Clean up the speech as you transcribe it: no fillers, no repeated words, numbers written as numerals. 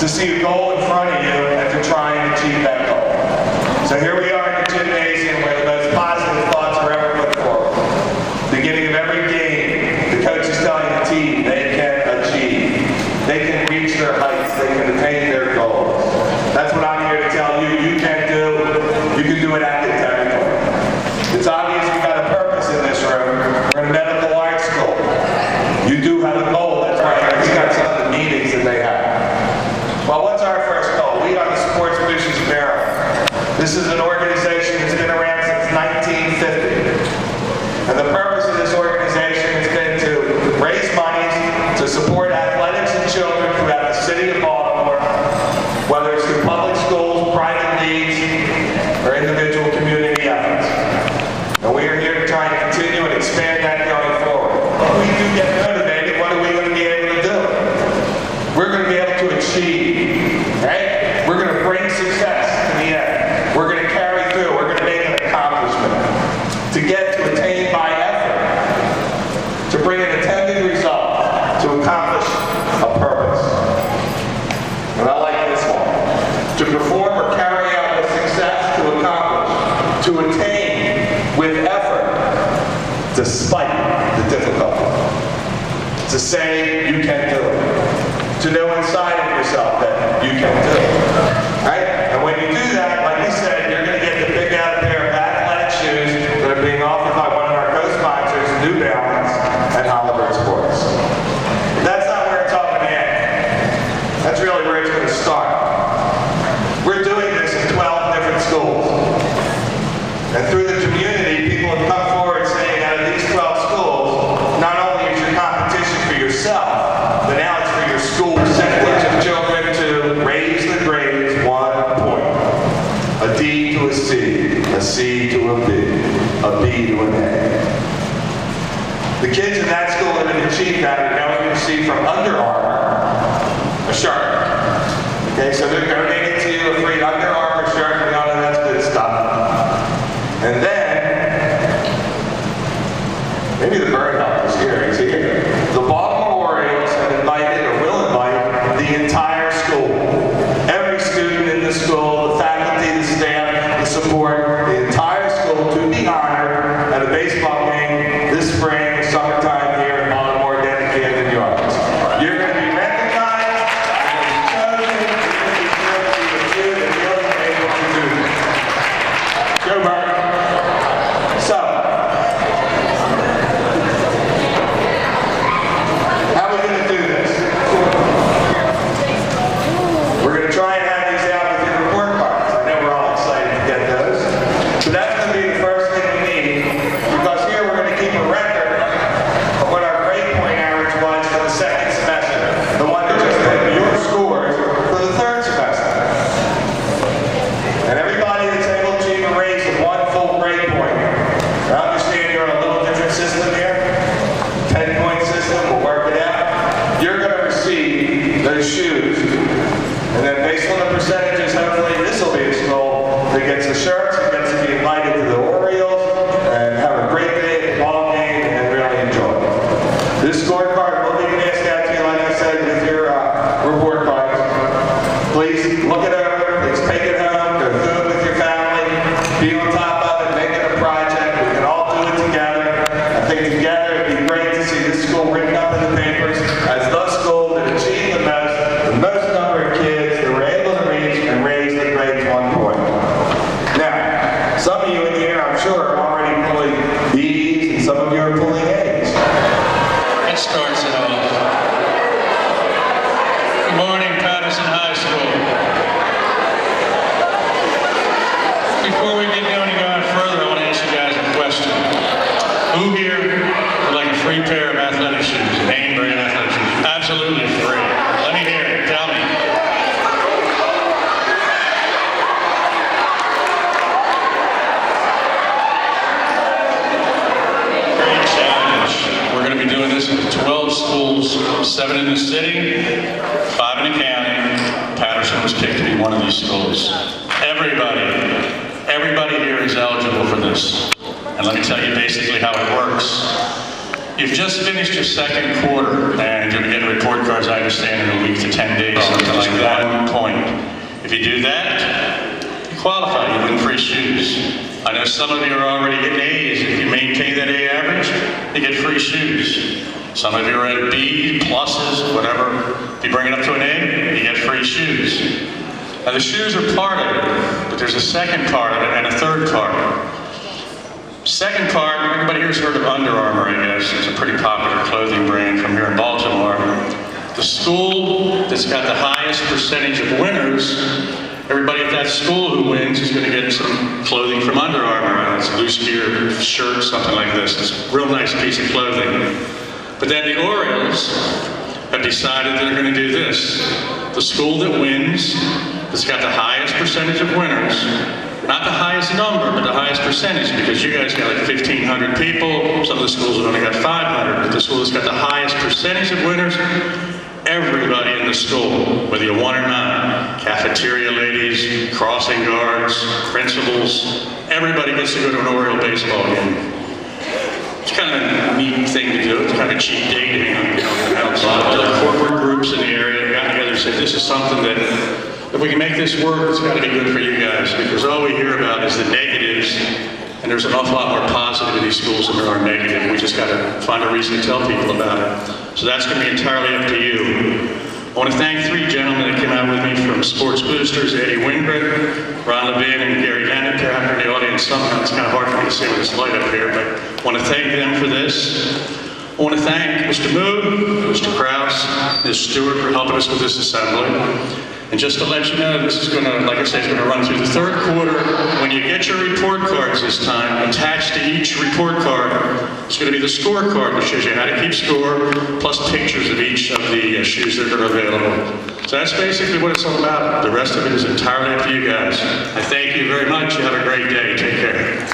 to see a goal in front of you and to try and achieve that goal. So here we are in the gymnasium where the most positive thoughts are ever put forward. Beginning of every game, the coach is telling the team they can achieve. They can reach their heights. They can attain their goals. That's what I'm here to tell you. You can do. You can do it academically. It's obvious we've got a purpose in this room. We're in a medical arts school. You do have a goal. That's right. We got some of the meetings that they have. Well, what's our first goal? We are the Sports Business Bureau. This is an organization that's been around since 1950. And the purpose of this organization has been to raise money to support athletics and children throughout the city of Baltimore, whether it's through public schools, private leagues, or individual community efforts. And we are here to try and continue and expand that going forward. If we do get motivated, what are we going to be able to do? We're going to be able to achieve, right? We're going to bring success to the end. We're going to carry through. We're going to make an accomplishment. To get to attain by effort. To bring an intended result. To accomplish a purpose. And I like this one. To perform or carry out with success, to accomplish, to attain with effort, despite the difficulty. To say you can do it. To know inside of yourself that you can do it. Right? And when you do that, like we said, you're going to get to pick out a pair of athletic shoes that are being offered by one of our co-sponsors, New Balance and Halliburton Sports. That's not where it's all going to end. That's really where it's going to start. We're doing this in 12 different schools. And through the community, people have come forward saying out of these 12 schools, not only is your competition for yourself, but now it's for your school percentage of children to raise the grades 1 point. A D to a C to a B to an A. The kids in that school that have achieved that are going to receive from Under Armour a shirt. Okay, so they're donating to you a free Under Armour shirt. We all know that's good stuff. And then, maybe the bird help is here. He's here. The Baltimore Orioles have invited or will invite the entire school. Every student in the school, the faculty, the staff, the support, the entire school to be honored at a baseball game this spring, summertime here in Baltimore, dedicated to New York. You're going to be recognized, you're going to be chosen, you're going to be really able to do this. Go, Mark. So, how are we going to do this? We're going to try and have these out with your report cards. I know we're all excited to get those. So that's going to be the first thing we need, because here we're going to keep a record of what our grade point average was for the second semester. The one that just put your scores for the third semester. And everybody that's able to achieve a raise of 1 full grade point. I understand you're on a little different system here. 10-point system, we'll work it out. You're going to receive those shoes. And then based on the percentages, hopefully this will be a school that gets the shirts and gets to be invited to the Orioles and have a great day at the ball game and really enjoy it. This scorecard will be passed out to you, like I said, with your report cards. Please look it over. Please take it home. Go through it with your family. Be on top of it. Make it a project. We can all do it together. I think together it'd be great to see this school written up in the papers as the school that achieved the most number of kids that were able to reach and raise the grades 1 point. Now, some of you in here, I'm sure, are already pulling B's and some of you are pulling A's. It starts it all. Good morning, Patterson High School. Before we get going further, I want to ask you guys a question. Who here would like a free pair of athletic shoes, name brand athletic shoes? Absolutely free. Let me hear it. Tell me. Great challenge. We're going to be doing this in 12 schools, 7 in the city, 5 in the county. Patterson was picked to be one of these schools. Everybody here is eligible for this. And let me tell you basically how it works. You've just finished your second quarter, and you're going to get report cards, I understand, in a week to 10 days, something like like that point. If you do that, you qualify, you win free shoes. I know some of you are already getting A's. If you maintain that A average, you get free shoes. Some of you are at B, pluses, whatever. If you bring it up to an A, you get free shoes. Now the shoes are part of it, but there's a second part of it and a third part. Second part, everybody here's heard of Under Armour, I guess. It's a pretty popular clothing brand from here in Baltimore. The school that's got the highest percentage of winners, everybody at that school who wins is going to get some clothing from Under Armour. It's a loose gear shirt, something like this. It's a real nice piece of clothing. But then the Orioles have decided they're going to do this. The school that wins, that's got the highest percentage of winners, not the highest number, but the highest percentage, because you guys got like 1,500 people. Some of the schools have only got 500, but the school that's got the highest percentage of winners, everybody in the school, whether you're 1 or 9, cafeteria ladies, crossing guards, principals, everybody gets to go to an Oriole baseball game. It's kind of a neat thing to do. It's kind of a cheap day to hang out. A lot of corporate groups in the area got together and said, this is something that, if we can make this work, it's got to be good for you guys, because all we hear about is the negatives, and there's an awful lot more positive in these schools than there are negative. We just got to find a reason to tell people about it. So that's going to be entirely up to you. I want to thank 3 gentlemen that came out with me from Sports Boosters, Eddie Wingren, Ron Levin, and Gary Danica out in the audience. Somehow it's kind of hard for me to see with this light up here, but I want to thank them for this. I want to thank Mr. Mood, Mr. Krause, Ms. Stewart for helping us with this assembly. And just to let you know, this is going to, like I said, it's going to run through the 3rd quarter. When you get your report cards this time, attached to each report card, it's going to be the scorecard that shows you how to keep score, plus pictures of each of the shoes that are available. So that's basically what it's all about. The rest of it is entirely up to you guys. I thank you very much. You have a great day. Take care.